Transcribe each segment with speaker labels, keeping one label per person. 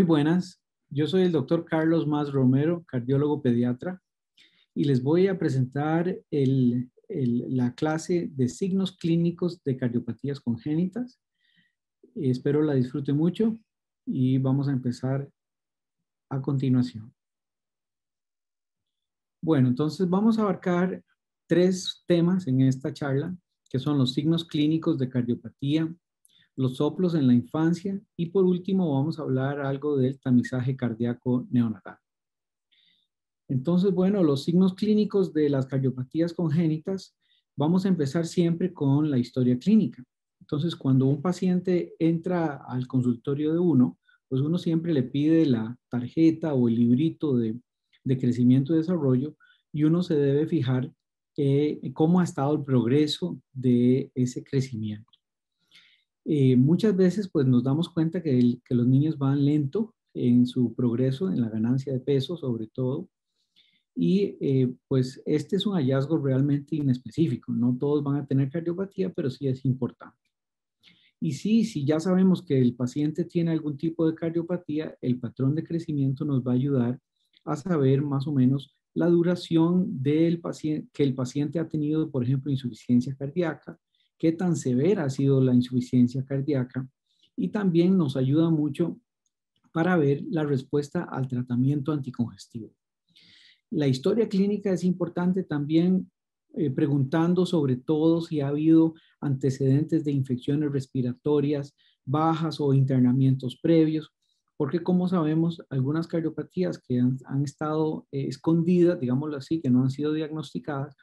Speaker 1: buenas, yo soy el doctor Carlos Mas Romero, cardiólogo pediatra, y les voy a presentar la clase de signos clínicos de cardiopatías congénitas. Espero la disfrute mucho y vamos a empezar a continuación. Bueno, entonces vamos a abarcar tres temas en esta charla, que son los signos clínicos de cardiopatía, los soplos en la infancia y por último vamos a hablar algo del tamizaje cardíaco neonatal. Entonces, bueno, los signos clínicos de las cardiopatías congénitas, vamos a empezar siempre con la historia clínica. Entonces, cuando un paciente entra al consultorio de uno, pues uno siempre le pide la tarjeta o el librito de crecimiento y desarrollo y uno se debe fijar cómo ha estado el progreso de ese crecimiento. Muchas veces pues nos damos cuenta que los niños van lento en su progreso, en la ganancia de peso sobre todo, y pues este es un hallazgo realmente inespecífico. No todos van a tener cardiopatía, pero sí es importante. Y sí, si ya sabemos que el paciente tiene algún tipo de cardiopatía, el patrón de crecimiento nos va a ayudar a saber más o menos la duración del paciente, que el paciente ha tenido, por ejemplo, insuficiencia cardíaca, qué tan severa ha sido la insuficiencia cardíaca, y también nos ayuda mucho para ver la respuesta al tratamiento anticongestivo. La historia clínica es importante también, preguntando sobre todo si ha habido antecedentes de infecciones respiratorias bajas o internamientos previos, porque como sabemos, algunas cardiopatías que han estado escondidas, digámoslo así, que no han sido diagnosticadas,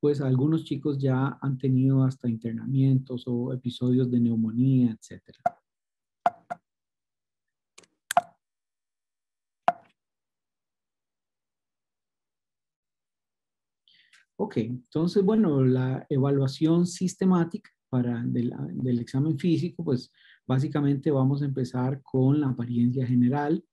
Speaker 1: pues algunos chicos ya han tenido hasta internamientos o episodios de neumonía, etcétera. Ok, entonces, bueno, la evaluación sistemática del examen físico, pues básicamente vamos a empezar con la apariencia general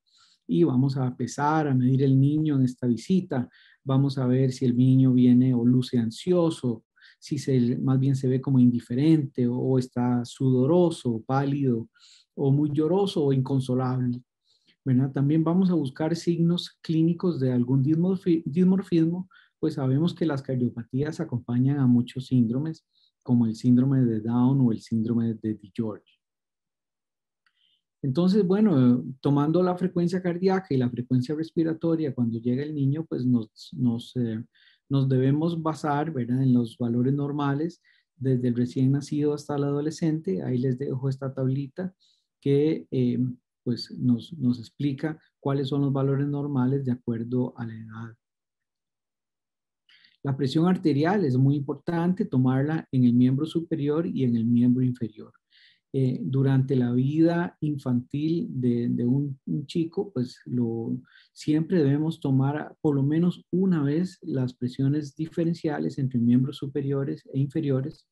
Speaker 1: y vamos a pesar, a medir el niño en esta visita. Vamos a ver si el niño viene o luce ansioso, si más bien se ve como indiferente o está sudoroso, pálido o muy lloroso o inconsolable. ¿Verdad? También vamos a buscar signos clínicos de algún dimorfismo, pues sabemos que las cardiopatías acompañan a muchos síndromes, como el síndrome de Down o el síndrome de DiGeorge. Entonces, bueno, tomando la frecuencia cardíaca y la frecuencia respiratoria cuando llega el niño, pues nos debemos basar, ¿verdad?, en los valores normales desde el recién nacido hasta el adolescente. Ahí les dejo esta tablita que pues nos explica cuáles son los valores normales de acuerdo a la edad. La presión arterial es muy importante tomarla en el miembro superior y en el miembro inferior. Durante la vida infantil de un chico, pues siempre debemos tomar por lo menos una vez las presiones diferenciales entre miembros superiores e inferiores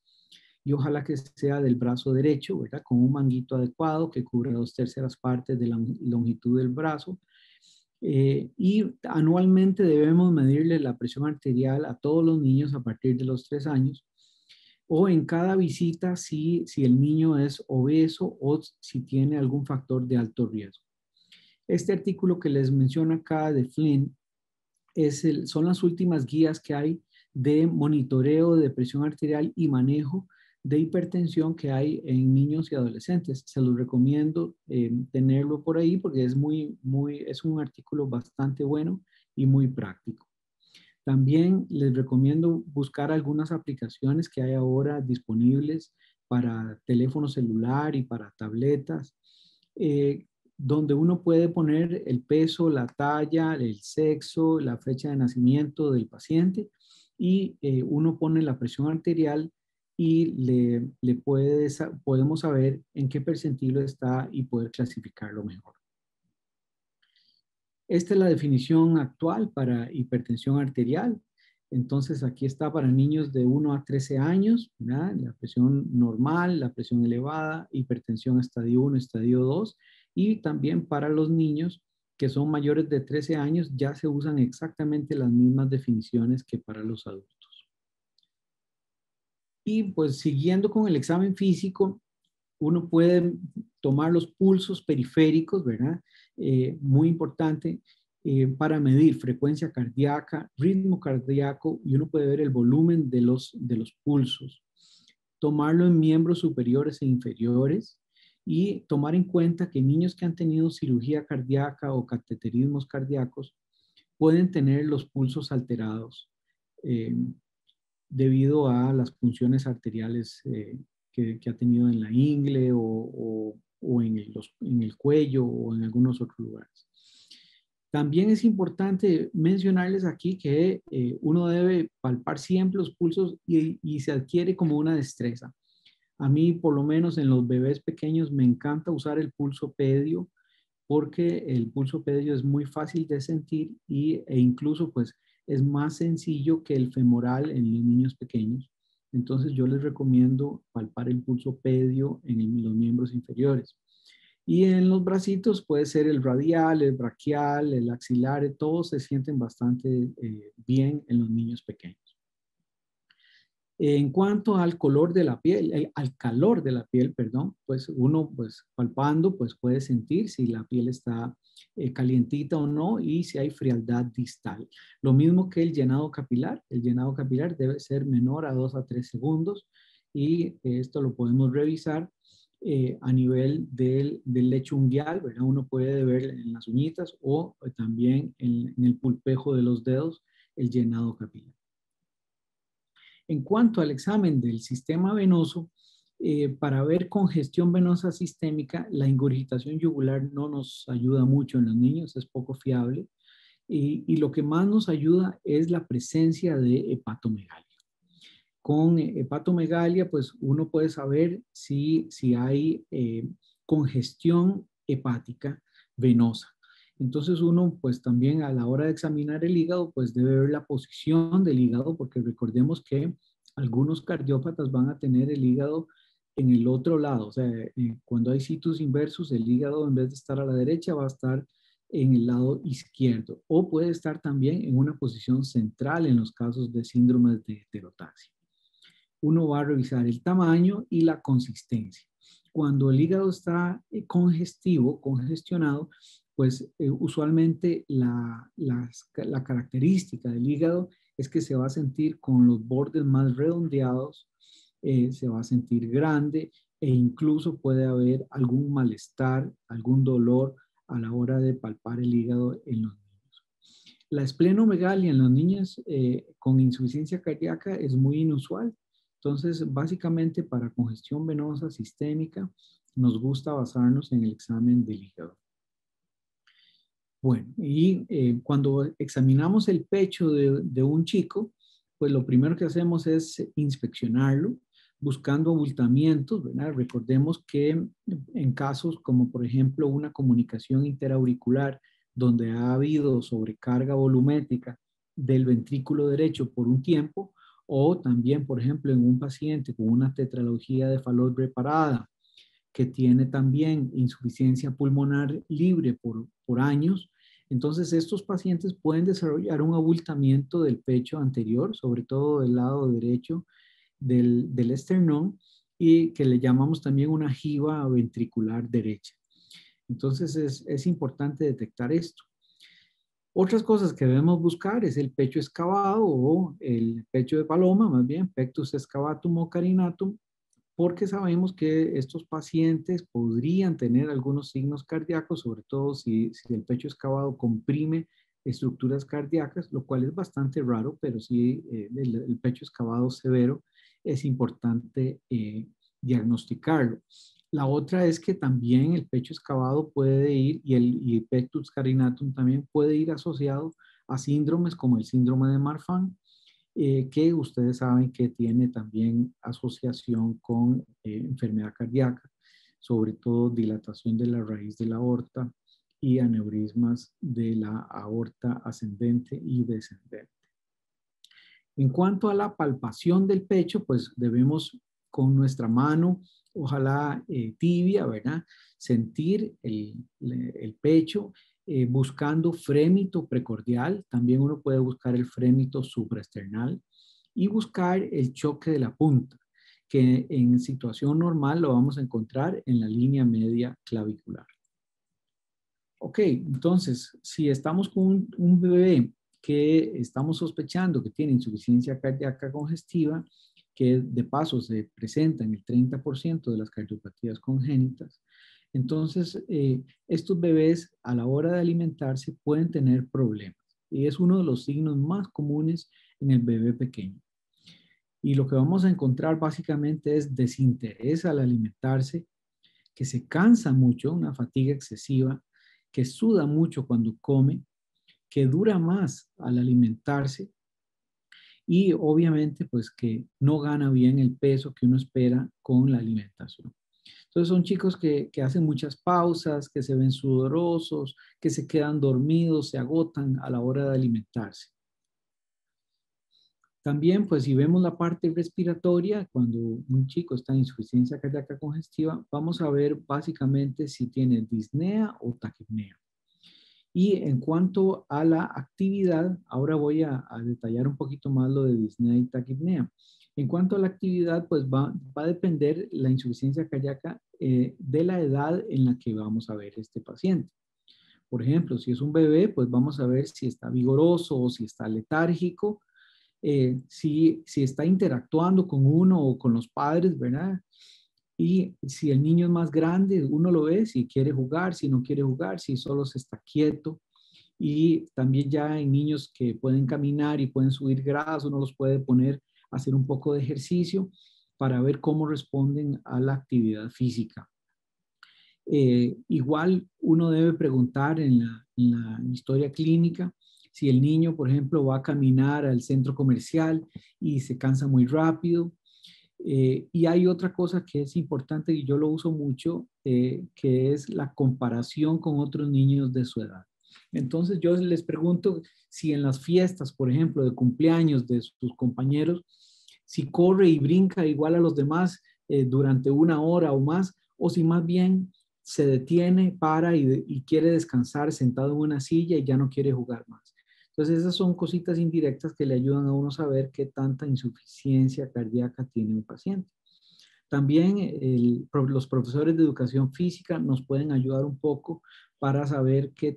Speaker 1: y ojalá que sea del brazo derecho, ¿verdad? Con un manguito adecuado que cubra 2/3 partes de la longitud del brazo. Y anualmente debemos medirle la presión arterial a todos los niños a partir de los 3 años o en cada visita si el niño es obeso o si tiene algún factor de alto riesgo. Este artículo que les menciono acá de Flynn son las últimas guías que hay de monitoreo de presión arterial y manejo de hipertensión que hay en niños y adolescentes. Se los recomiendo tenerlo por ahí porque es un artículo bastante bueno y muy práctico. También les recomiendo buscar algunas aplicaciones que hay ahora disponibles para teléfono celular y para tabletas, donde uno puede poner el peso, la talla, el sexo, la fecha de nacimiento del paciente y uno pone la presión arterial y podemos saber en qué percentilo está y poder clasificarlo mejor. Esta es la definición actual para hipertensión arterial. Entonces, aquí está para niños de 1 a 13 años, ¿verdad? La presión normal, la presión elevada, hipertensión estadio 1, estadio 2. Y también para los niños que son mayores de 13 años, ya se usan exactamente las mismas definiciones que para los adultos. Y pues siguiendo con el examen físico, Uno puede tomar los pulsos periféricos, ¿verdad? Muy importante para medir frecuencia cardíaca, ritmo cardíaco, y uno puede ver el volumen de los pulsos. Tomarlo en miembros superiores e inferiores y tomar en cuenta que niños que han tenido cirugía cardíaca o cateterismos cardíacos pueden tener los pulsos alterados eh, debido a las funciones arteriales que ha tenido en la ingle o en el cuello o en algunos otros lugares. También es importante mencionarles aquí que uno debe palpar siempre los pulsos y se adquiere como una destreza. A mí, por lo menos en los bebés pequeños, me encanta usar el pulso pedio porque el pulso pedio es muy fácil de sentir e incluso pues es más sencillo que el femoral en los niños pequeños. Entonces yo les recomiendo palpar el pulso pedio en los miembros inferiores. Y en los bracitos puede ser el radial, el braquial, el axilar, todos se sienten bastante bien en los niños pequeños. En cuanto al color de la piel, al calor de la piel, perdón, pues uno pues palpando pues puede sentir si la piel está calientita o no y si hay frialdad distal. Lo mismo que el llenado capilar debe ser menor a 2 a 3 segundos y esto lo podemos revisar a nivel del lecho unguial, ¿verdad? Uno puede ver en las uñitas o también en el pulpejo de los dedos el llenado capilar. En cuanto al examen del sistema venoso, para ver congestión venosa sistémica, la ingurgitación yugular no nos ayuda mucho en los niños, es poco fiable. Y lo que más nos ayuda es la presencia de hepatomegalia. Con hepatomegalia, pues uno puede saber si hay congestión hepática venosa. Entonces uno pues también a la hora de examinar el hígado pues debe ver la posición del hígado porque recordemos que algunos cardiópatas van a tener el hígado en el otro lado, o sea, cuando hay situs inversus el hígado en vez de estar a la derecha va a estar en el lado izquierdo o puede estar también en una posición central en los casos de síndromes de heterotaxia. Uno va a revisar el tamaño y la consistencia. Cuando el hígado está congestionado, pues usualmente la característica del hígado es que se va a sentir con los bordes más redondeados, se va a sentir grande e incluso puede haber algún malestar, algún dolor a la hora de palpar el hígado en los niños. La esplenomegalia en los niños con insuficiencia cardíaca es muy inusual. Entonces, básicamente para congestión venosa sistémica, nos gusta basarnos en el examen del hígado. Bueno, y cuando examinamos el pecho de un chico, pues lo primero que hacemos es inspeccionarlo, buscando abultamientos, ¿verdad? Recordemos que en casos como por ejemplo una comunicación interauricular donde ha habido sobrecarga volumétrica del ventrículo derecho por un tiempo, o también, por ejemplo, en un paciente con una tetralogía de Fallot reparada, que tiene también insuficiencia pulmonar libre por años, entonces estos pacientes pueden desarrollar un abultamiento del pecho anterior, sobre todo del lado derecho del esternón, y que le llamamos también una jiba ventricular derecha. Entonces es importante detectar esto. Otras cosas que debemos buscar es el pecho excavado o el pecho de paloma, más bien, pectus excavatum o carinatum, porque sabemos que estos pacientes podrían tener algunos signos cardíacos, sobre todo si el pecho excavado comprime estructuras cardíacas, lo cual es bastante raro, pero si el pecho excavado severo es importante diagnosticarlo. La otra es que también el pecho excavado puede ir, y el pectus carinatum también puede ir asociado a síndromes como el síndrome de Marfan, que ustedes saben que tiene también asociación con enfermedad cardíaca, sobre todo dilatación de la raíz de la aorta y aneurismas de la aorta ascendente y descendente. En cuanto a la palpación del pecho, pues debemos con nuestra mano, ojalá tibia, ¿verdad? Sentir el pecho buscando frémito precordial. También uno puede buscar el frémito supraesternal y buscar el choque de la punta. que en situación normal lo vamos a encontrar en la línea media clavicular. Ok, entonces, si estamos con un bebé que estamos sospechando que tiene insuficiencia cardíaca congestiva, que de paso se presenta en el 30% de las cardiopatías congénitas, entonces estos bebés a la hora de alimentarse pueden tener problemas. Y es uno de los signos más comunes en el bebé pequeño. Y lo que vamos a encontrar básicamente es desinterés al alimentarse, que se cansa mucho, una fatiga excesiva, que suda mucho cuando come, que dura más al alimentarse y obviamente pues que no gana bien el peso que uno espera con la alimentación. Entonces son chicos que hacen muchas pausas, que se ven sudorosos, que se quedan dormidos, se agotan a la hora de alimentarse. También, pues si vemos la parte respiratoria, cuando un chico está en insuficiencia cardíaca congestiva, vamos a ver básicamente si tiene disnea o taquipnea. Y en cuanto a la actividad, ahora voy a detallar un poquito más lo de disnea y taquipnea. En cuanto a la actividad, pues va a depender la insuficiencia cardíaca de la edad en la que vamos a ver este paciente. Por ejemplo, si es un bebé, pues vamos a ver si está vigoroso o si está letárgico, si está interactuando con uno o con los padres, ¿verdad? Y si el niño es más grande, uno lo ve si quiere jugar, si no quiere jugar, si solo se está quieto. Y también ya hay niños que pueden caminar y pueden subir gradas, uno los puede poner a hacer un poco de ejercicio para ver cómo responden a la actividad física. Igual uno debe preguntar en la historia clínica si el niño, por ejemplo, va a caminar al centro comercial y se cansa muy rápido. Y hay otra cosa que es importante y yo lo uso mucho, que es la comparación con otros niños de su edad. Entonces yo les pregunto si en las fiestas, por ejemplo, de cumpleaños de sus compañeros, si corre y brinca igual a los demás durante una hora o más, o si más bien se detiene, para y quiere descansar sentado en una silla y ya no quiere jugar más. Entonces esas son cositas indirectas que le ayudan a uno a saber qué tanta insuficiencia cardíaca tiene un paciente. También los profesores de educación física nos pueden ayudar un poco para saber qué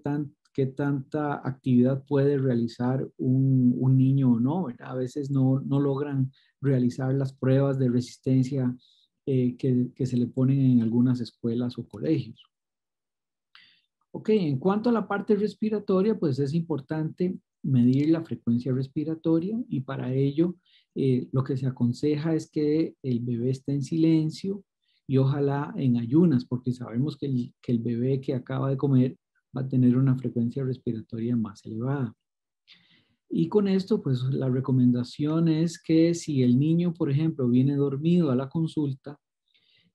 Speaker 1: tanta actividad puede realizar un niño o no, ¿verdad? A veces no logran realizar las pruebas de resistencia que se le ponen en algunas escuelas o colegios. Ok, en cuanto a la parte respiratoria, pues es importante medir la frecuencia respiratoria y para ello lo que se aconseja es que el bebé esté en silencio y ojalá en ayunas, porque sabemos que el bebé que acaba de comer va a tener una frecuencia respiratoria más elevada. Y con esto, pues la recomendación es que si el niño, por ejemplo, viene dormido a la consulta,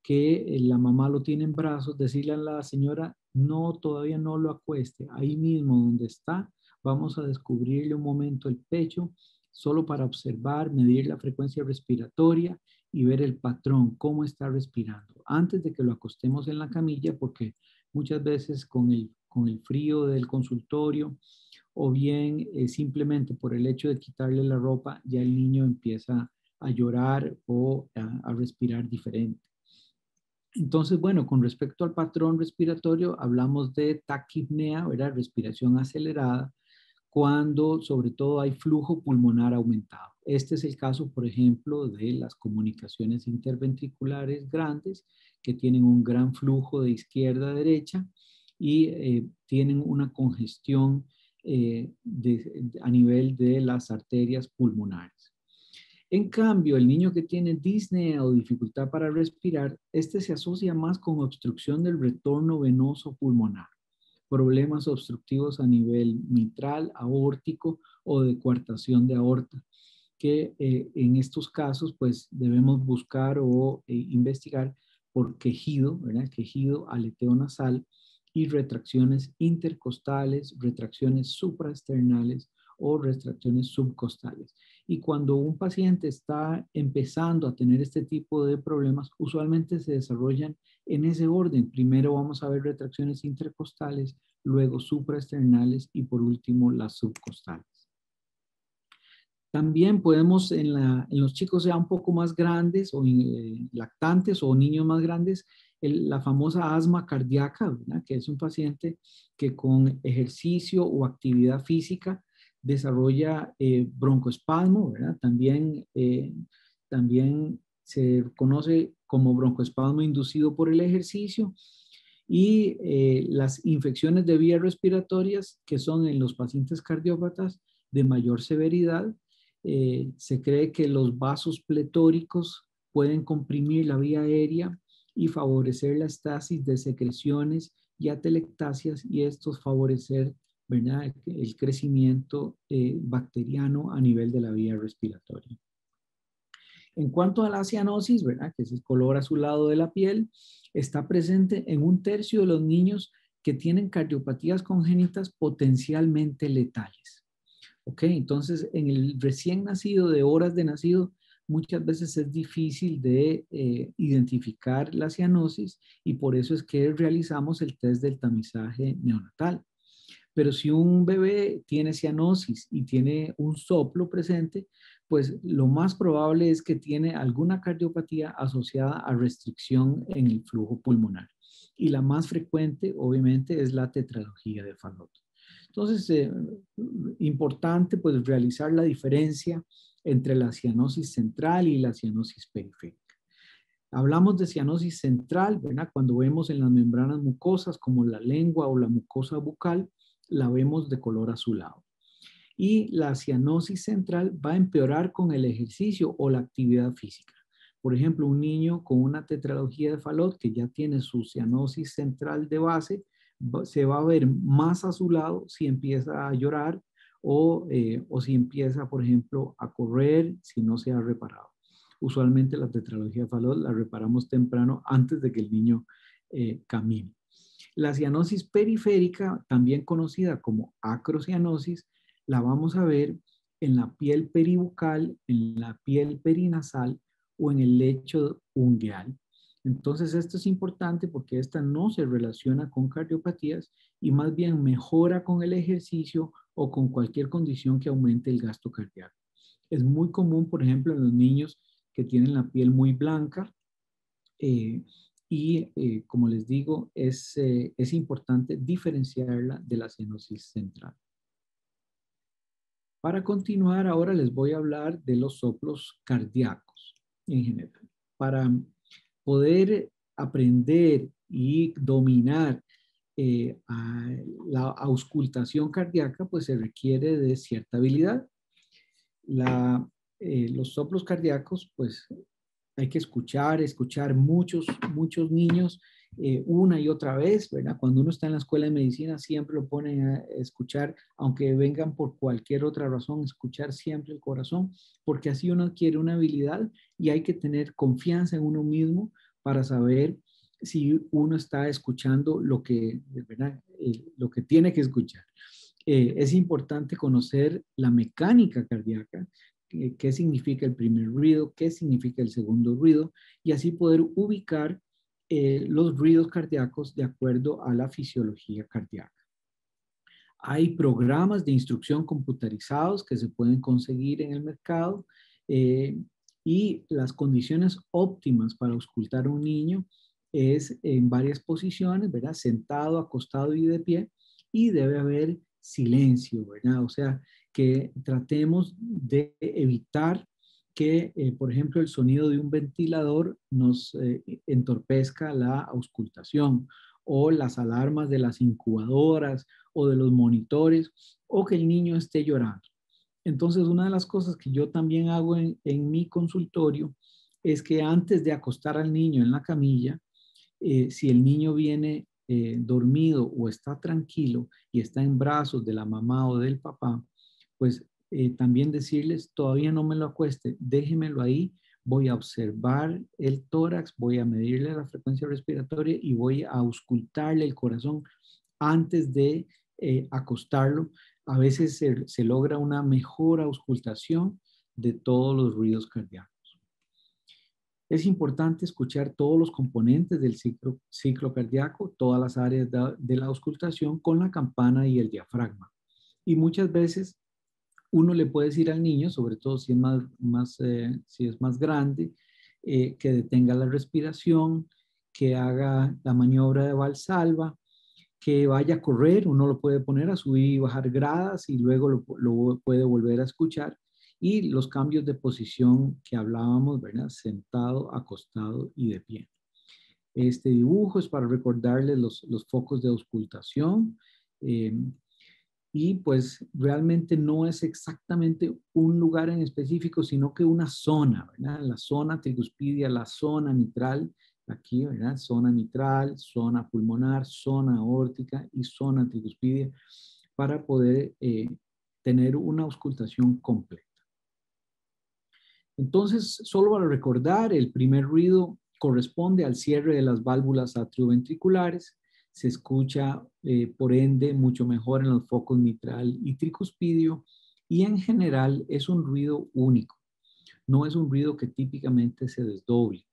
Speaker 1: que la mamá lo tiene en brazos, decirle a la señora, no, todavía no lo acueste, ahí mismo donde está, vamos a descubrirle un momento el pecho, solo para observar, medir la frecuencia respiratoria y ver el patrón, cómo está respirando, antes de que lo acostemos en la camilla, porque muchas veces con el frío del consultorio o bien simplemente por el hecho de quitarle la ropa, ya el niño empieza a llorar o a respirar diferente. Entonces, bueno, con respecto al patrón respiratorio, hablamos de taquipnea, ¿verdad? Respiración acelerada, cuando sobre todo hay flujo pulmonar aumentado. Este es el caso, por ejemplo, de las comunicaciones interventriculares grandes, que tienen un gran flujo de izquierda a derecha y tienen una congestión a nivel de las arterias pulmonares. En cambio, el niño que tiene disnea o dificultad para respirar, este se asocia más con obstrucción del retorno venoso pulmonar, problemas obstructivos a nivel mitral, aórtico o de coartación de aorta, que en estos casos pues debemos buscar o investigar por quejido, ¿verdad? Quejido, aleteo nasal y retracciones intercostales, retracciones supraesternales o retracciones subcostales. Y cuando un paciente está empezando a tener este tipo de problemas, usualmente se desarrollan en ese orden. Primero vamos a ver retracciones intercostales, luego supraesternales y por último las subcostales. También podemos en los chicos ya un poco más grandes o lactantes o niños más grandes, la famosa asma cardíaca, ¿verdad? Que es un paciente que con ejercicio o actividad física desarrolla broncoespasmo, ¿verdad? También se conoce como broncoespasmo inducido por el ejercicio y las infecciones de vías respiratorias que son en los pacientes cardiópatas de mayor severidad. Se cree que los vasos pletóricos pueden comprimir la vía aérea y favorecer la estasis de secreciones y atelectasias y estos favorecer, ¿verdad?, el crecimiento bacteriano a nivel de la vía respiratoria. En cuanto a la cianosis, ¿verdad?, que es el color azulado de la piel, está presente en 1/3 de los niños que tienen cardiopatías congénitas potencialmente letales. ¿Ok? Entonces, en el recién nacido, de horas de nacido, muchas veces es difícil de identificar la cianosis y por eso es que realizamos el test del tamizaje neonatal. Pero si un bebé tiene cianosis y tiene un soplo presente, pues lo más probable es que tiene alguna cardiopatía asociada a restricción en el flujo pulmonar. Y la más frecuente, obviamente, es la tetralogía de Fallot. Entonces, importante pues realizar la diferencia entre la cianosis central y la cianosis periférica. Hablamos de cianosis central, ¿verdad? Cuando vemos en las membranas mucosas como la lengua o la mucosa bucal, la vemos de color azulado. Y la cianosis central va a empeorar con el ejercicio o la actividad física. Por ejemplo, un niño con una tetralogía de Fallot que ya tiene su cianosis central de base, se va a ver más azulado si empieza a llorar o si empieza, por ejemplo, a correr si no se ha reparado. Usualmente la tetralogía de Fallot la reparamos temprano antes de que el niño camine. La cianosis periférica, también conocida como acrocianosis, la vamos a ver en la piel peribucal, en la piel perinasal o en el lecho ungueal. Entonces, esto es importante porque esta no se relaciona con cardiopatías y más bien mejora con el ejercicio o con cualquier condición que aumente el gasto cardíaco. Es muy común, por ejemplo, en los niños que tienen la piel muy blanca, como les digo, es importante diferenciarla de la cianosis central. Para continuar, ahora les voy a hablar de los soplos cardíacos en general. Para poder aprender y dominar la auscultación cardíaca, pues se requiere de cierta habilidad. Los soplos cardíacos, pues hay que escuchar muchos niños una y otra vez, ¿verdad? Cuando uno está en la escuela de medicina siempre lo ponen a escuchar, aunque vengan por cualquier otra razón, escuchar siempre el corazón, porque así uno adquiere una habilidad y hay que tener confianza en uno mismo para saber si uno está escuchando ¿verdad? Lo que tiene que escuchar. Es importante conocer la mecánica cardíaca, qué significa el primer ruido, qué significa el segundo ruido, y así poder ubicar los ruidos cardíacos de acuerdo a la fisiología cardíaca. Hay programas de instrucción computarizados que se pueden conseguir en el mercado y las condiciones óptimas para auscultar a un niño es en varias posiciones, ¿verdad? Sentado, acostado y de pie, y debe haber silencio, ¿verdad? O sea, que tratemos de evitar que, por ejemplo, el sonido de un ventilador nos entorpezca la auscultación o las alarmas de las incubadoras o de los monitores o que el niño esté llorando. Entonces, una de las cosas que yo también hago en mi consultorio es que antes de acostar al niño en la camilla, si el niño viene dormido o está tranquilo y está en brazos de la mamá o del papá, pues también decirles, todavía no me lo acueste, déjemelo ahí, voy a observar el tórax, voy a medirle la frecuencia respiratoria y voy a auscultarle el corazón antes de acostarlo. A veces se logra una mejor auscultación de todos los ruidos cardíacos. Es importante escuchar todos los componentes del ciclo cardíaco, todas las áreas de la auscultación con la campana y el diafragma. Y muchas veces Uno le puede decir al niño, sobre todo si si es más grande, que detenga la respiración, que haga la maniobra de Valsalva, que vaya a correr, uno lo puede poner a subir y bajar gradas y luego lo puede volver a escuchar. Y los cambios de posición que hablábamos, ¿verdad? Sentado, acostado y de pie. Este dibujo es para recordarles los focos de auscultación. Y pues realmente no es exactamente un lugar en específico, sino que una zona, ¿verdad? La zona tricuspidia, la zona mitral, aquí, ¿verdad? Zona mitral, zona pulmonar, zona aórtica y zona tricuspidia para poder tener una auscultación completa. Entonces, solo para recordar, el primer ruido corresponde al cierre de las válvulas atrioventriculares. Se escucha, por ende, mucho mejor en los focos mitral y tricuspidio y en general es un ruido único. No es un ruido que típicamente se desdoble.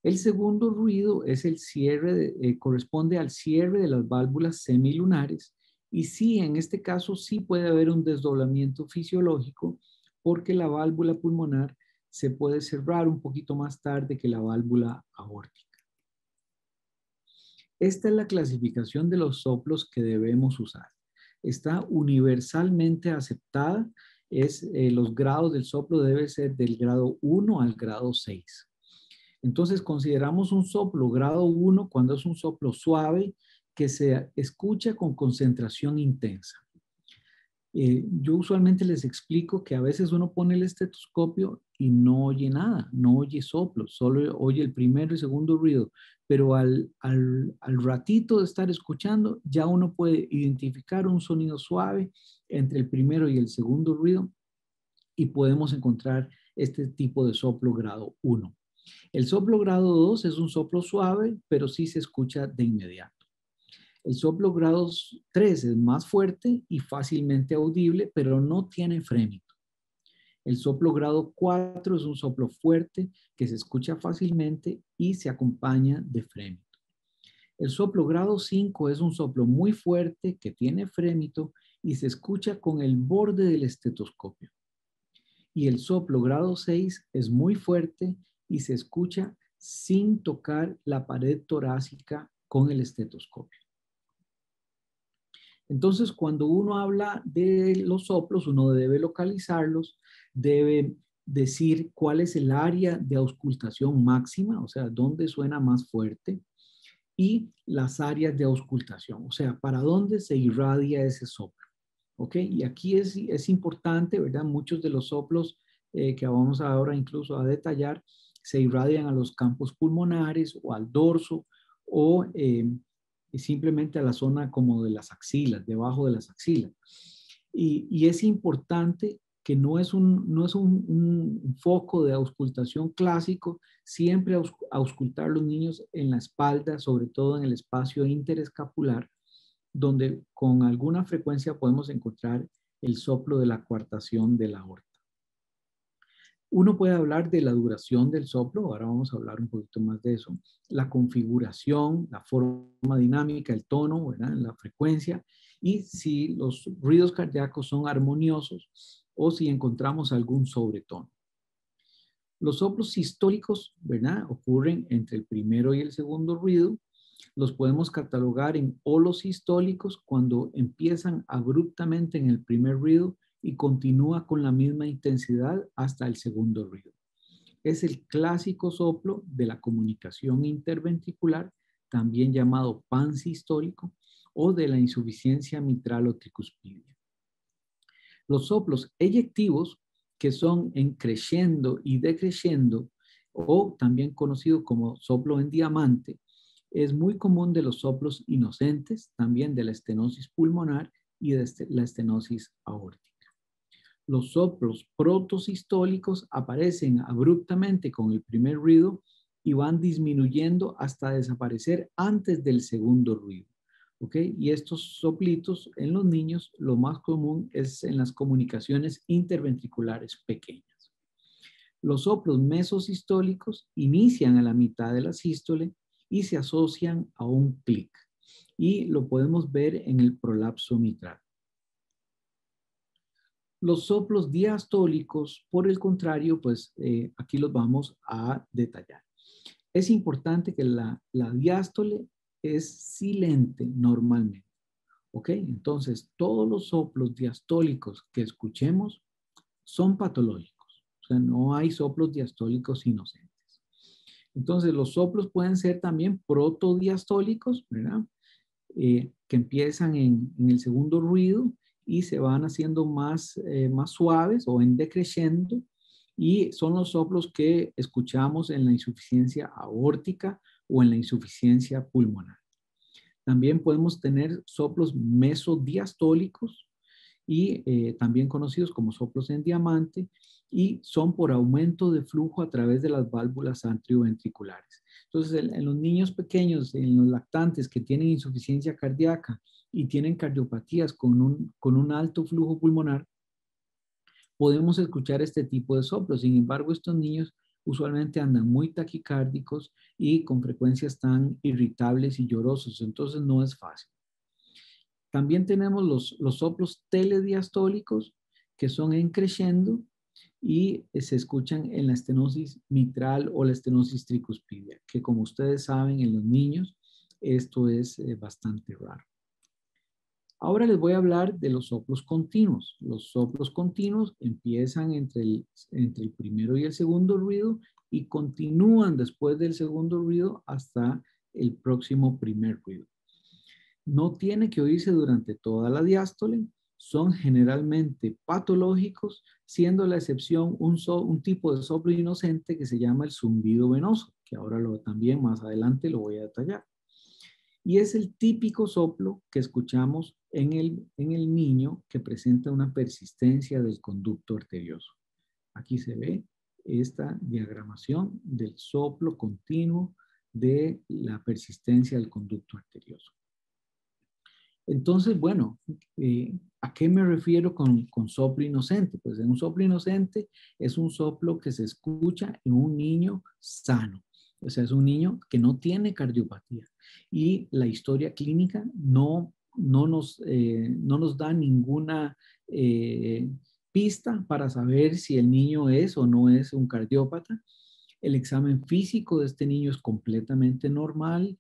Speaker 1: El segundo ruido es el cierre, corresponde al cierre de las válvulas semilunares y sí, en este caso sí puede haber un desdoblamiento fisiológico porque la válvula pulmonar se puede cerrar un poquito más tarde que la válvula aórtica. Esta es la clasificación de los soplos que debemos usar. Está universalmente aceptada. Los grados del soplo deben ser del grado 1 al grado 6. Entonces consideramos un soplo grado 1 cuando es un soplo suave que se escucha con concentración intensa. Yo usualmente les explico que a veces uno pone el estetoscopio y no oye nada, no oye soplos, solo oye el primero y segundo ruido, pero al ratito de estar escuchando ya uno puede identificar un sonido suave entre el primero y el segundo ruido y podemos encontrar este tipo de soplo grado 1. El soplo grado 2 es un soplo suave, pero sí se escucha de inmediato. El soplo grado 3 es más fuerte y fácilmente audible, pero no tiene frémito. El soplo grado 4 es un soplo fuerte que se escucha fácilmente y se acompaña de frémito. El soplo grado 5 es un soplo muy fuerte que tiene frémito y se escucha con el borde del estetoscopio. Y el soplo grado 6 es muy fuerte y se escucha sin tocar la pared torácica con el estetoscopio. Entonces, cuando uno habla de los soplos, uno debe localizarlos, debe decir cuál es el área de auscultación máxima, o sea, dónde suena más fuerte, y las áreas de auscultación, o sea, para dónde se irradia ese soplo. ¿Ok? Y aquí es importante, ¿verdad? Muchos de los soplos que vamos ahora incluso a detallar se irradian a los campos pulmonares o al dorso o simplemente a la zona como de las axilas, debajo de las axilas. Y es importante que no es un foco de auscultación clásico, siempre auscultar los niños en la espalda, sobre todo en el espacio interescapular, donde con alguna frecuencia podemos encontrar el soplo de la coartación de la aorta. Uno puede hablar de la duración del soplo, ahora vamos a hablar un poquito más de eso, la configuración, la forma dinámica, el tono, ¿verdad? La frecuencia, y si los ruidos cardíacos son armoniosos o si encontramos algún sobretono. Los soplos sistólicos, ¿verdad? Ocurren entre el primero y el segundo ruido. Los podemos catalogar en holos sistólicos cuando empiezan abruptamente en el primer ruido y continúa con la misma intensidad hasta el segundo ruido. Es el clásico soplo de la comunicación interventricular, también llamado pansistólico, o de la insuficiencia mitral o tricuspidia. Los soplos eyectivos, que son en crescendo y decrescendo, o también conocido como soplo en diamante, es muy común de los soplos inocentes, también de la estenosis pulmonar y de la estenosis aórtica. Los soplos protosistólicos aparecen abruptamente con el primer ruido y van disminuyendo hasta desaparecer antes del segundo ruido. ¿Ok? Y estos soplitos en los niños, lo más común es en las comunicaciones interventriculares pequeñas. Los soplos mesosistólicos inician a la mitad de la sístole y se asocian a un clic. Y lo podemos ver en el prolapso mitral. Los soplos diastólicos, por el contrario, pues aquí los vamos a detallar. Es importante que la diástole es silente normalmente, ¿ok? Entonces, todos los soplos diastólicos que escuchemos son patológicos, o sea, no hay soplos diastólicos inocentes. Entonces, los soplos pueden ser también protodiastólicos, ¿verdad? Que empiezan en el segundo ruido y se van haciendo más suaves o en decreciendo, y son los soplos que escuchamos en la insuficiencia aórtica o en la insuficiencia pulmonar. También podemos tener soplos mesodiastólicos y también conocidos como soplos en diamante, y son por aumento de flujo a través de las válvulas atrioventriculares. Entonces, en los niños pequeños, en los lactantes que tienen insuficiencia cardíaca y tienen cardiopatías con un alto flujo pulmonar, podemos escuchar este tipo de soplos. Sin embargo, estos niños usualmente andan muy taquicárdicos y con frecuencias tan irritables y llorosos, entonces no es fácil. También tenemos los soplos telediastólicos, que son en crescendo y se escuchan en la estenosis mitral o la estenosis tricuspidia, que como ustedes saben en los niños esto es bastante raro. Ahora les voy a hablar de los soplos continuos. Los soplos continuos empiezan entre el primero y el segundo ruido y continúan después del segundo ruido hasta el próximo primer ruido. No tiene que oírse durante toda la diástole, son generalmente patológicos, siendo la excepción un tipo de soplo inocente que se llama el zumbido venoso, que ahora también más adelante lo voy a detallar. Y es el típico soplo que escuchamos en el niño que presenta una persistencia del conducto arterioso. Aquí se ve esta diagramación del soplo continuo de la persistencia del conducto arterioso. Entonces, bueno, ¿a qué me refiero con soplo inocente? Pues un soplo inocente es un soplo que se escucha en un niño sano. O sea, es un niño que no tiene cardiopatía. Y la historia clínica no nos da ninguna pista para saber si el niño es o no es un cardiópata. El examen físico de este niño es completamente normal,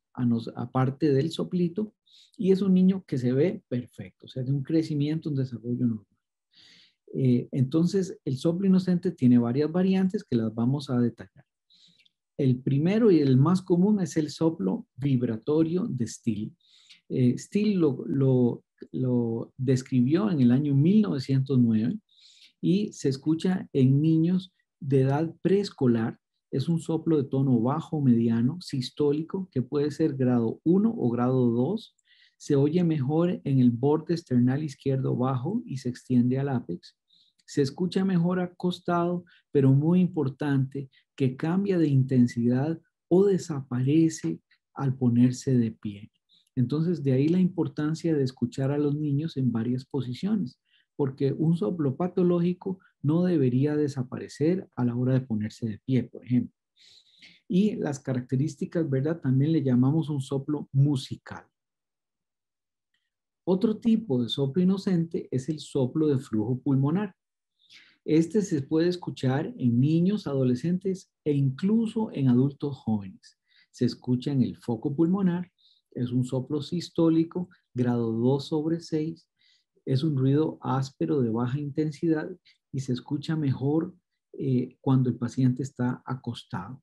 Speaker 1: aparte del soplito, y es un niño que se ve perfecto, o sea, de un crecimiento, un desarrollo normal. Entonces, el soplo inocente tiene varias variantes que las vamos a detallar. El primero y el más común es el soplo vibratorio de Still. Still lo describió en el año 1909 y se escucha en niños de edad preescolar. Es un soplo de tono bajo mediano, sistólico, que puede ser grado 1 o grado 2. Se oye mejor en el borde esternal izquierdo bajo y se extiende al ápex. Se escucha mejor acostado, pero muy importante, que cambia de intensidad o desaparece al ponerse de pie. Entonces, de ahí la importancia de escuchar a los niños en varias posiciones, porque un soplo patológico no debería desaparecer a la hora de ponerse de pie, por ejemplo. Y las características, ¿verdad? También le llamamos un soplo musical. Otro tipo de soplo inocente es el soplo de flujo pulmonar. Este se puede escuchar en niños, adolescentes e incluso en adultos jóvenes. Se escucha en el foco pulmonar, es un soplo sistólico, grado 2/6, es un ruido áspero de baja intensidad y se escucha mejor cuando el paciente está acostado.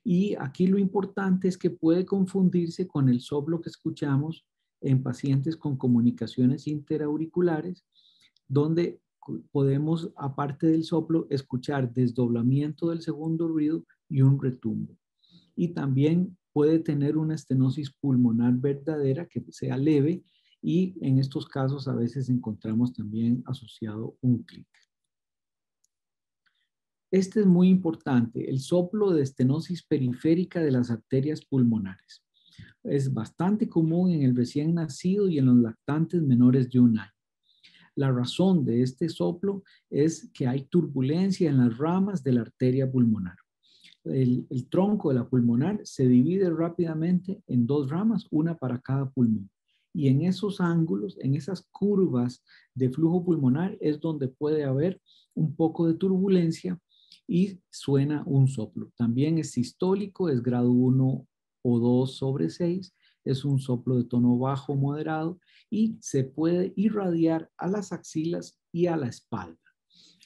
Speaker 1: Y aquí lo importante es que puede confundirse con el soplo que escuchamos en pacientes con comunicaciones interauriculares, donde podemos, aparte del soplo, escuchar desdoblamiento del segundo ruido y un retumbo. Y también puede tener una estenosis pulmonar verdadera que sea leve, y en estos casos a veces encontramos también asociado un clic. Este es muy importante, el soplo de estenosis periférica de las arterias pulmonares. Es bastante común en el recién nacido y en los lactantes menores de 1 año. La razón de este soplo es que hay turbulencia en las ramas de la arteria pulmonar. El tronco de la pulmonar se divide rápidamente en 2 ramas, una para cada pulmón. y en esos ángulos, en esas curvas de flujo pulmonar es donde puede haber un poco de turbulencia y suena un soplo. También es sistólico, es grado 1 o 2 sobre 6, es un soplo de tono bajo moderado y se puede irradiar a las axilas y a la espalda.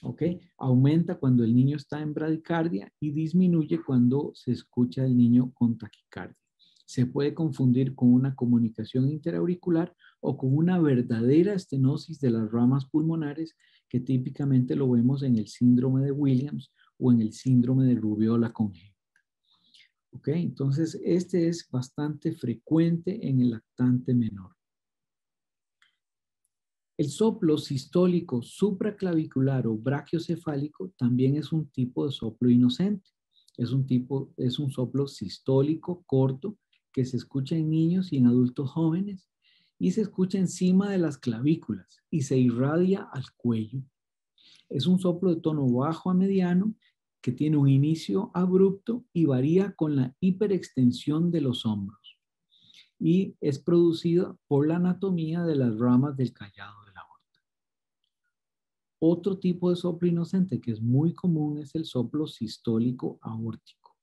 Speaker 1: ¿Ok? Aumenta cuando el niño está en bradicardia y disminuye cuando se escucha el niño con taquicardia. Se puede confundir con una comunicación interauricular o con una verdadera estenosis de las ramas pulmonares que típicamente lo vemos en el síndrome de Williams o en el síndrome de rubiola congénita. ¿Ok? Entonces, este es bastante frecuente en el lactante menor. El soplo sistólico supraclavicular o brachiocefálico también es un tipo de soplo inocente. Es un soplo sistólico corto que se escucha en niños y en adultos jóvenes y se escucha encima de las clavículas y se irradia al cuello. Es un soplo de tono bajo a mediano que tiene un inicio abrupto y varía con la hiperextensión de los hombros y es producido por la anatomía de las ramas del callado de la aorta. Otro tipo de soplo inocente que es muy común es el soplo sistólico aórtico.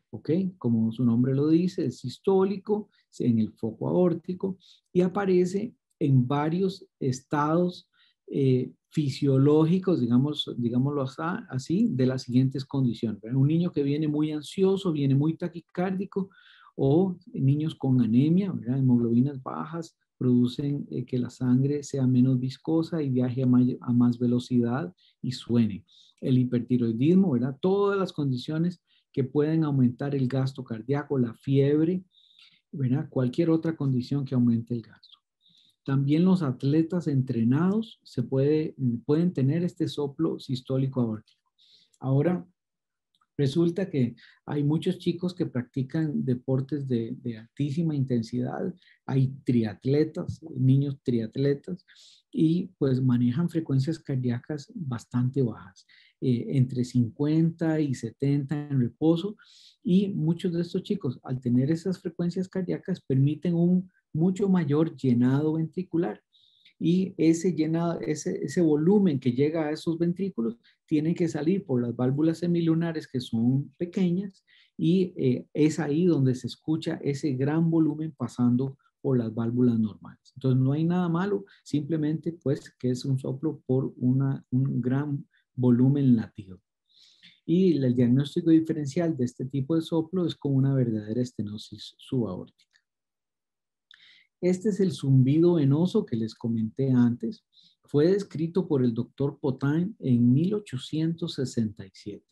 Speaker 1: ¿Ok? Como su nombre lo dice, es sistólico en el foco aórtico y aparece en varios estados fisiológicos, digámoslo así, de las siguientes condiciones. Un niño que viene muy ansioso, viene muy taquicárdico, o niños con anemia, ¿verdad? Hemoglobinas bajas, producen que la sangre sea menos viscosa y viaje a más velocidad y suene. El hipertiroidismo, ¿verdad? Todas las condiciones que pueden aumentar el gasto cardíaco, la fiebre, ¿verdad? Cualquier otra condición que aumente el gasto. También los atletas entrenados pueden tener este soplo sistólico aórtico. Ahora, resulta que hay muchos chicos que practican deportes de altísima intensidad, hay triatletas, niños triatletas, y pues manejan frecuencias cardíacas bastante bajas, entre 50 y 70 en reposo, y muchos de estos chicos al tener esas frecuencias cardíacas permiten un mucho mayor llenado ventricular y ese volumen que llega a esos ventrículos tiene que salir por las válvulas semilunares que son pequeñas y es ahí donde se escucha ese gran volumen pasando por las válvulas normales. Entonces no hay nada malo, simplemente pues que es un soplo por un gran volumen latido. Y el diagnóstico diferencial de este tipo de soplo es con una verdadera estenosis subaórtica. Este es el zumbido venoso que les comenté antes. Fue descrito por el doctor Potain en 1867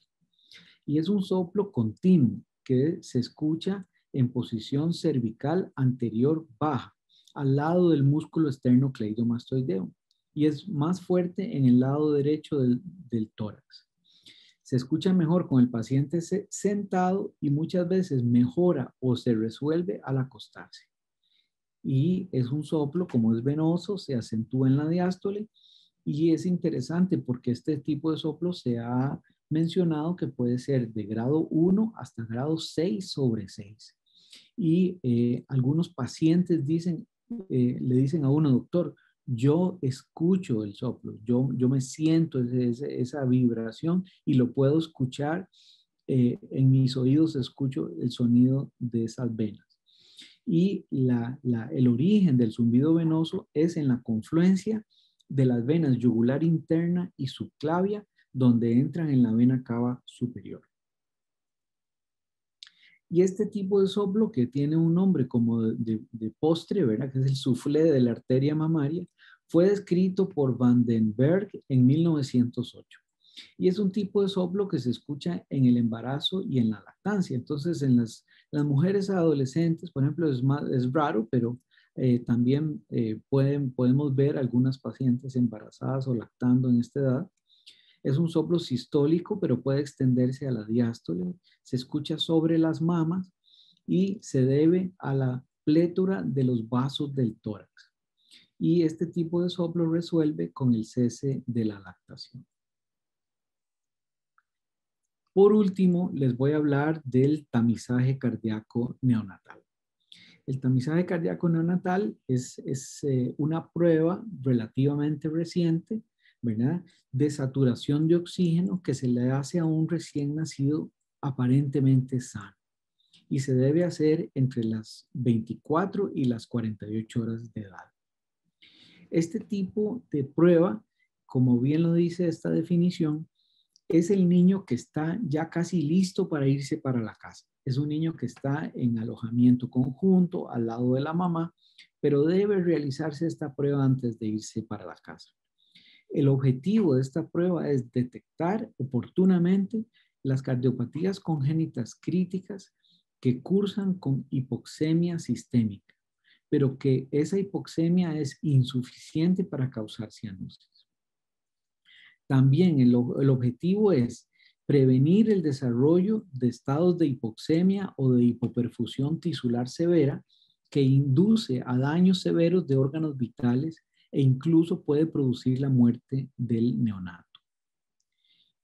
Speaker 1: y es un soplo continuo que se escucha en posición cervical anterior baja, al lado del músculo esternocleidomastoideo y es más fuerte en el lado derecho del tórax. Se escucha mejor con el paciente sentado y muchas veces mejora o se resuelve al acostarse. Y es un soplo, como es venoso, se acentúa en la diástole y es interesante porque este tipo de soplo se ha mencionado que puede ser de grado 1 hasta grado 6 sobre 6. Y algunos pacientes le dicen a uno, doctor, yo escucho el soplo, yo me siento esa vibración y lo puedo escuchar, en mis oídos escucho el sonido de esas venas. Y el origen del zumbido venoso es en la confluencia de las venas yugular interna y subclavia, donde entran en la vena cava superior. Y este tipo de soplo, que tiene un nombre como de postre, ¿verdad? Que es el soufflé de la arteria mamaria, fue descrito por Van den Berg en 1908. Y es un tipo de soplo que se escucha en el embarazo y en la lactancia. Entonces, en las mujeres adolescentes, por ejemplo, es raro, pero también podemos ver algunas pacientes embarazadas o lactando en esta edad. Es un soplo sistólico, pero puede extenderse a la diástole. Se escucha sobre las mamas y se debe a la plétora de los vasos del tórax. Y este tipo de soplo resuelve con el cese de la lactación. Por último, les voy a hablar del tamizaje cardíaco neonatal. El tamizaje cardíaco neonatal es una prueba relativamente reciente, ¿verdad?, de saturación de oxígeno que se le hace a un recién nacido aparentemente sano y se debe hacer entre las 24 y las 48 horas de edad. Este tipo de prueba, como bien lo dice esta definición, es el niño que está ya casi listo para irse para la casa. Es un niño que está en alojamiento conjunto al lado de la mamá, pero debe realizarse esta prueba antes de irse para la casa. El objetivo de esta prueba es detectar oportunamente las cardiopatías congénitas críticas que cursan con hipoxemia sistémica, pero que esa hipoxemia es insuficiente para causar cianosis. También el objetivo es prevenir el desarrollo de estados de hipoxemia o de hipoperfusión tisular severa que induce a daños severos de órganos vitales e incluso puede producir la muerte del neonato.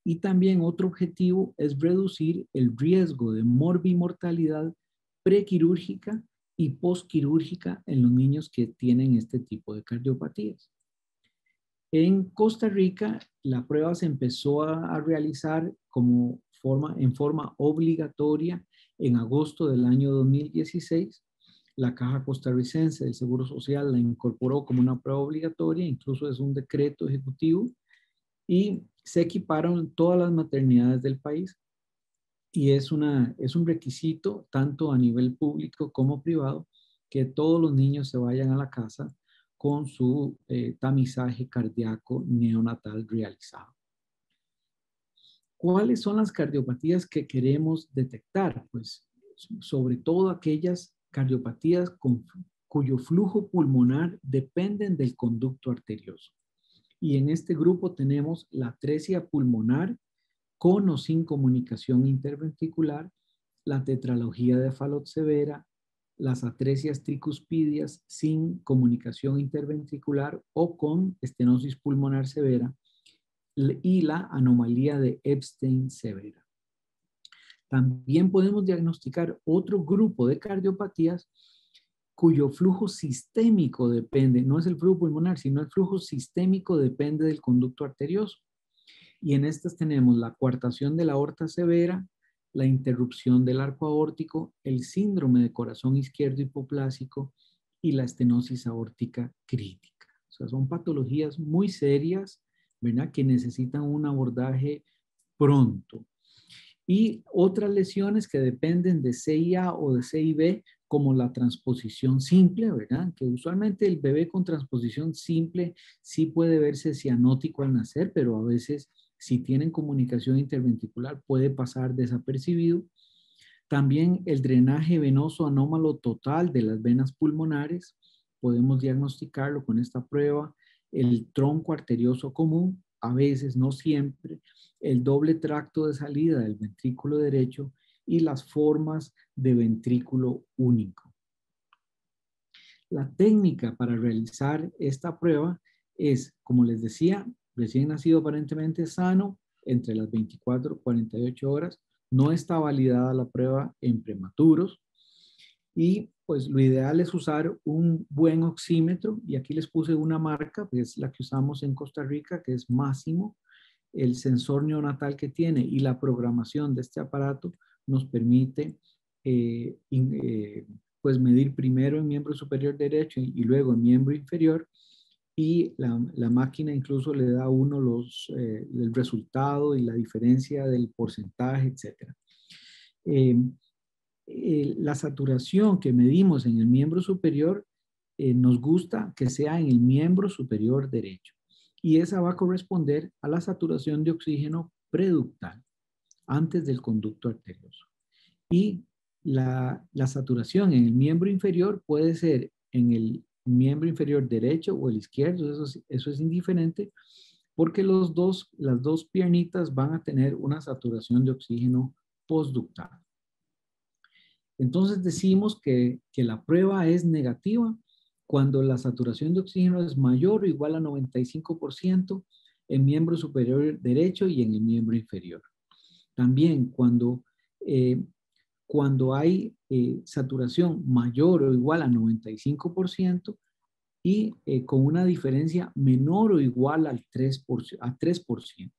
Speaker 1: Y también otro objetivo es reducir el riesgo de morbimortalidad prequirúrgica y postquirúrgica en los niños que tienen este tipo de cardiopatías. En Costa Rica, la prueba se empezó a realizar en forma obligatoria en agosto del año 2016. La Caja Costarricense del Seguro Social la incorporó como una prueba obligatoria, incluso es un decreto ejecutivo, y se equiparon todas las maternidades del país. Y es un requisito, tanto a nivel público como privado, que todos los niños se vayan a la casa con su tamizaje cardíaco neonatal realizado. ¿Cuáles son las cardiopatías que queremos detectar? Pues sobre todo aquellas cardiopatías cuyo flujo pulmonar dependen del conducto arterioso. Y en este grupo tenemos la atresia pulmonar con o sin comunicación interventricular, la tetralogía de Fallot severa, las atresias tricuspidias sin comunicación interventricular o con estenosis pulmonar severa y la anomalía de Epstein severa. También podemos diagnosticar otro grupo de cardiopatías cuyo flujo sistémico depende, no es el flujo pulmonar, sino el flujo sistémico depende del conducto arterioso. Y en estas tenemos la coartación de la aorta severa, la interrupción del arco aórtico, el síndrome de corazón izquierdo hipoplásico y la estenosis aórtica crítica. O sea, son patologías muy serias, ¿verdad?, que necesitan un abordaje pronto. Y otras lesiones que dependen de CIA o de CIB, como la transposición simple, ¿verdad?, que usualmente el bebé con transposición simple sí puede verse cianótico al nacer, pero a veces si tienen comunicación interventricular puede pasar desapercibido. También el drenaje venoso anómalo total de las venas pulmonares, podemos diagnosticarlo con esta prueba. El tronco arterioso común, a veces, no siempre. El doble tracto de salida del ventrículo derecho y las formas de ventrículo único. La técnica para realizar esta prueba es, como les decía, recién nacido aparentemente sano, entre las 24 y 48 horas. No está validada la prueba en prematuros. Y pues lo ideal es usar un buen oxímetro. Y aquí les puse una marca, que es la que usamos en Costa Rica, que es Máximo. El sensor neonatal que tiene y la programación de este aparato nos permite pues medir primero en miembro superior derecho y luego en miembro inferior, y la máquina incluso le da a uno el resultado y la diferencia del porcentaje, etc. La saturación que medimos en el miembro superior nos gusta que sea en el miembro superior derecho, y esa va a corresponder a la saturación de oxígeno preductal antes del conducto arterioso. Y la saturación en el miembro inferior puede ser en el miembro inferior derecho o el izquierdo, eso es indiferente, porque las dos piernitas van a tener una saturación de oxígeno postductal. Entonces decimos que la prueba es negativa cuando la saturación de oxígeno es mayor o igual a 95% en miembro superior derecho y en el miembro inferior. También cuando hay saturación mayor o igual a 95% y con una diferencia menor o igual al 3%.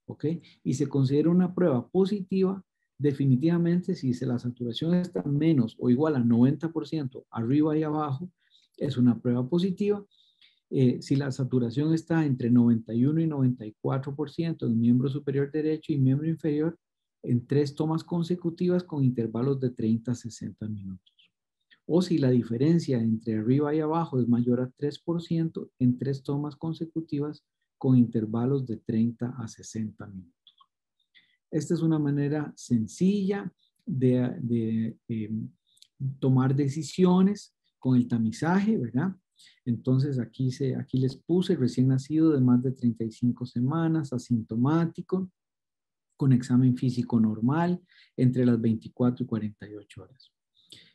Speaker 1: ¿Ok? Y se considera una prueba positiva definitivamente si la saturación está menos o igual a 90% arriba y abajo, es una prueba positiva. Si la saturación está entre 91 y 94% en miembro superior derecho y miembro inferior, en 3 tomas consecutivas con intervalos de 30 a 60 minutos. O si la diferencia entre arriba y abajo es mayor a 3%, en 3 tomas consecutivas con intervalos de 30 a 60 minutos. Esta es una manera sencilla de tomar decisiones con el tamizaje, ¿verdad? Entonces aquí les puse recién nacido de más de 35 semanas, asintomático, con examen físico normal entre las 24 y 48 horas.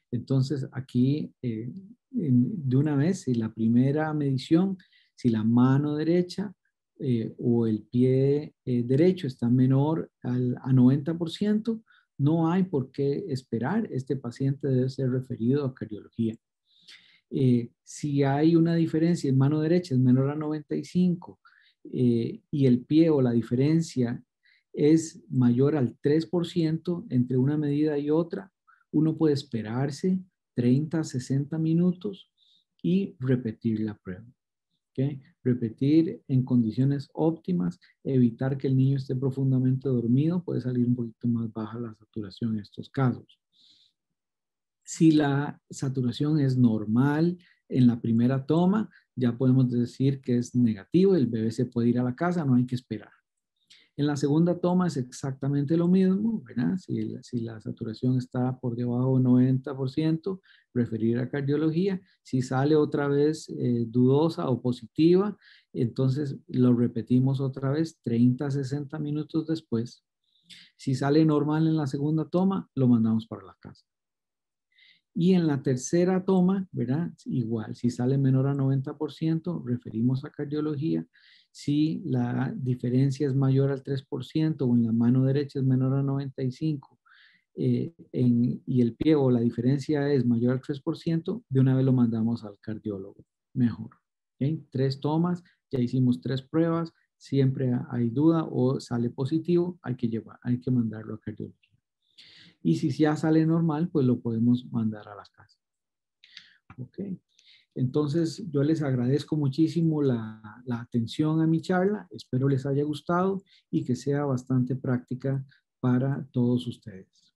Speaker 1: Entonces aquí de una vez, si la primera medición, si la mano derecha o el pie derecho está menor a 90%, no hay por qué esperar. Este paciente debe ser referido a cardiología. Si hay una diferencia en mano derecha es menor a 95 y el pie o la diferencia es mayor al 3% entre una medida y otra, uno puede esperarse 30 a 60 minutos y repetir la prueba. ¿Okay? Repetir en condiciones óptimas, evitar que el niño esté profundamente dormido, puede salir un poquito más baja la saturación en estos casos. Si la saturación es normal en la primera toma, ya podemos decir que es negativo, el bebé se puede ir a la casa, no hay que esperar. En la segunda toma es exactamente lo mismo, ¿verdad? Si la saturación está por debajo del 90%, referir a cardiología. Si sale otra vez dudosa o positiva, entonces lo repetimos otra vez 30 a 60 minutos después. Si sale normal en la segunda toma, lo mandamos para la casa. Y en la tercera toma, ¿verdad? Igual, si sale menor a 90%, referimos a cardiología. Si la diferencia es mayor al 3% o en la mano derecha es menor a 95% y el pie o la diferencia es mayor al 3%, de una vez lo mandamos al cardiólogo. Mejor. ¿Okay? 3 tomas, ya hicimos 3 pruebas, siempre hay duda o sale positivo, hay que mandarlo a cardiología. Y si ya sale normal, pues lo podemos mandar a la casa. Ok. Entonces, yo les agradezco muchísimo la atención a mi charla. Espero les haya gustado y que sea bastante práctica para todos ustedes.